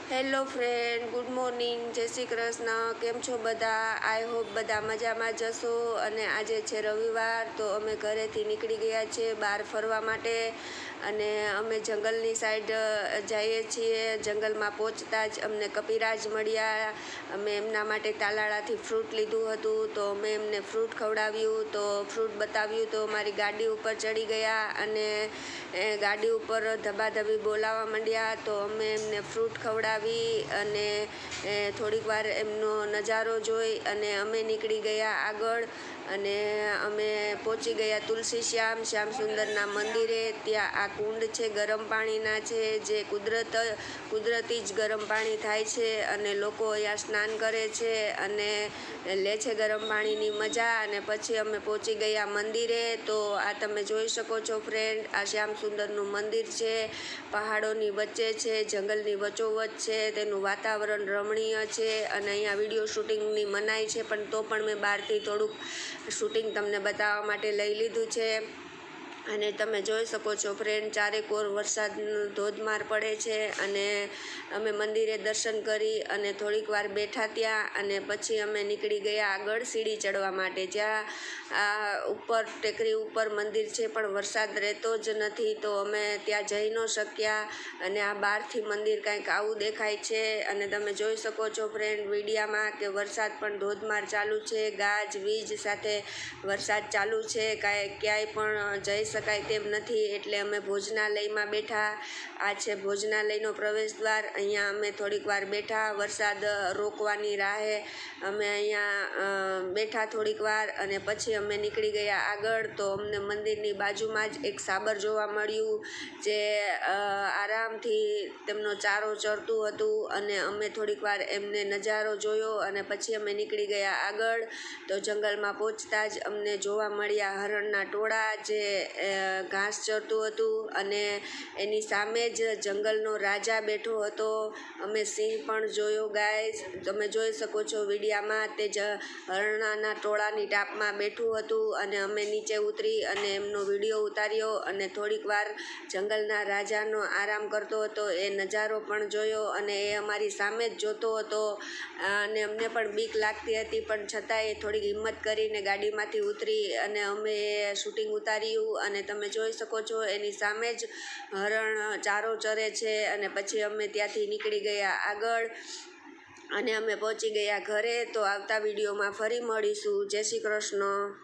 Hello friend, good morning, જય શ્રી કૃષ્ણ. કેમ છો બધા? આઈ હોપ બધા મજામાં જશો. અને આજે છે રવિવાર, તો અમે ઘરેથી નીકળી ગયા છીએ બહાર ફરવા માટે. અને અમે જંગલની સાઈડ જઈએ છીએ. જંગલમાં પહોંચતા જ અમને કપિરાજ મળ્યા. અમે એમના માટે તાલાળાથી ફ્રૂટ લીધું હતું, તો અમે એમને ફ્રૂટ ખવડાવ્યું, તો ફ્રૂટ બતાવ્યું, તો મારી ગાડી ઉપર ચડી ગયા અને ગાડી ઉપર ધબાધબી બોલાવવા માંડ્યા. તો અમે એમને ફ્રૂટ ખવડાવી અને થોડીક વાર એમનો નજારો જોઈ અને અમે નીકળી ગયા આગળ. અને અમે પહોંચી ગયા તુલસી શ્યામ સુંદરના મંદિરે. ત્યાં આ કુંડ છે, ગરમ પાણીના છે, જે કુદરતી જ ગરમ પાણી થાય છે અને લોકો અહીંયા સ્નાન કરે છે અને લે છે ગરમ પાણીની મજા. અને પછી અમે પહોંચી ગયા મંદિરે. તો આ તમે જોઈ શકો છો ફ્રેન્ડ, આ શ્યામ સુંદરનું મંદિર છે, પહાડોની વચ્ચે છે, જંગલની વચ્ચોવચ્ચ છે. તેનું વાતાવરણ રમણીય છે અને અહીંયા વિડીયો શૂટિંગની મનાઈ છે, પણ તો પણ મેં બહારથી થોડુંક શૂટિંગ તમને બતાવવા માટે લઈ લીધું છે. અને તમે જોઈ શકો છો ફ્રેન્ડ, ચારેકોર વરસાદ ધોધમાર પડે છે. અને અમે મંદિરે દર્શન કરી અને થોડીક વાર બેઠા ત્યાં. અને પછી અમે નીકળી ગયા આગળ સીડી ચડવા માટે, જ્યાં આ ઉપર ટેકરી ઉપર મંદિર છે, પણ વરસાદ રહેતો જ નથી, તો અમે ત્યાં જઈ ન શક્યા. અને આ બહારથી મંદિર કંઈક આવું દેખાય છે. અને તમે જોઈ શકો છો ફ્રેન્ડ વિડીયામાં કે વરસાદ પણ ધોધમાર ચાલુ છે, ગાજ વીજ સાથે વરસાદ ચાલુ છે. ક્યાંય પણ જઈ શકાય તેમ નથી. એટલે અમે ભોજનાલયમાં બેઠા. આ છે ભોજનાલયનો પ્રવેશ દ્વાર. અહીંયા અમે થોડીક વાર બેઠા, વરસાદ રોકવાની રાહે અમે અહીંયા બેઠા થોડીક વાર. અને પછી અમે નીકળી ગયા આગળ. તો અમને મંદિરની બાજુમાં જ એક સાબર જોવા મળ્યું, જે આરામથી તેમનો ચારો ચરતું હતું. અને અમે થોડીક વાર એમને નજારો જોયો અને પછી અમે નીકળી ગયા આગળ. તો જંગલમાં પહોંચતા જ અમને જોવા મળ્યા હરણના ટોળા, જે ઘાસ ચરતું હતું. અને એની સામે જ જંગલનો રાજા બેઠો હતો. અમે સિંહ પણ જોયો ગાઈઝ, તમે જોઈ શકો છો વિડીયામાં. તે જ હરણાના ટોળાની ટાપમાં બેઠું હતું. અને અમે નીચે ઉતરી અને એમનો વિડીયો ઉતાર્યો અને થોડીક વાર જંગલના રાજાનો આરામ કરતો હતો એ નજારો પણ જોયો. અને એ અમારી સામે જ જોતો હતો અને અમને પણ બીક લાગતી હતી, પણ છતાંય થોડીક હિંમત કરીને ગાડીમાંથી ઉતરી અને અમે એ શૂટિંગ ઉતાર્યું. અને તમે જોઈ શકો છો એની સામે જ હરણ ચારો ચરે છે. અને પછી અમે ત્યાંથી નીકળી ગયા આગળ અને અમે પહોંચી ગયા ઘરે. તો આવતા વિડીયોમાં ફરી મળીશું. જય શ્રી કૃષ્ણ.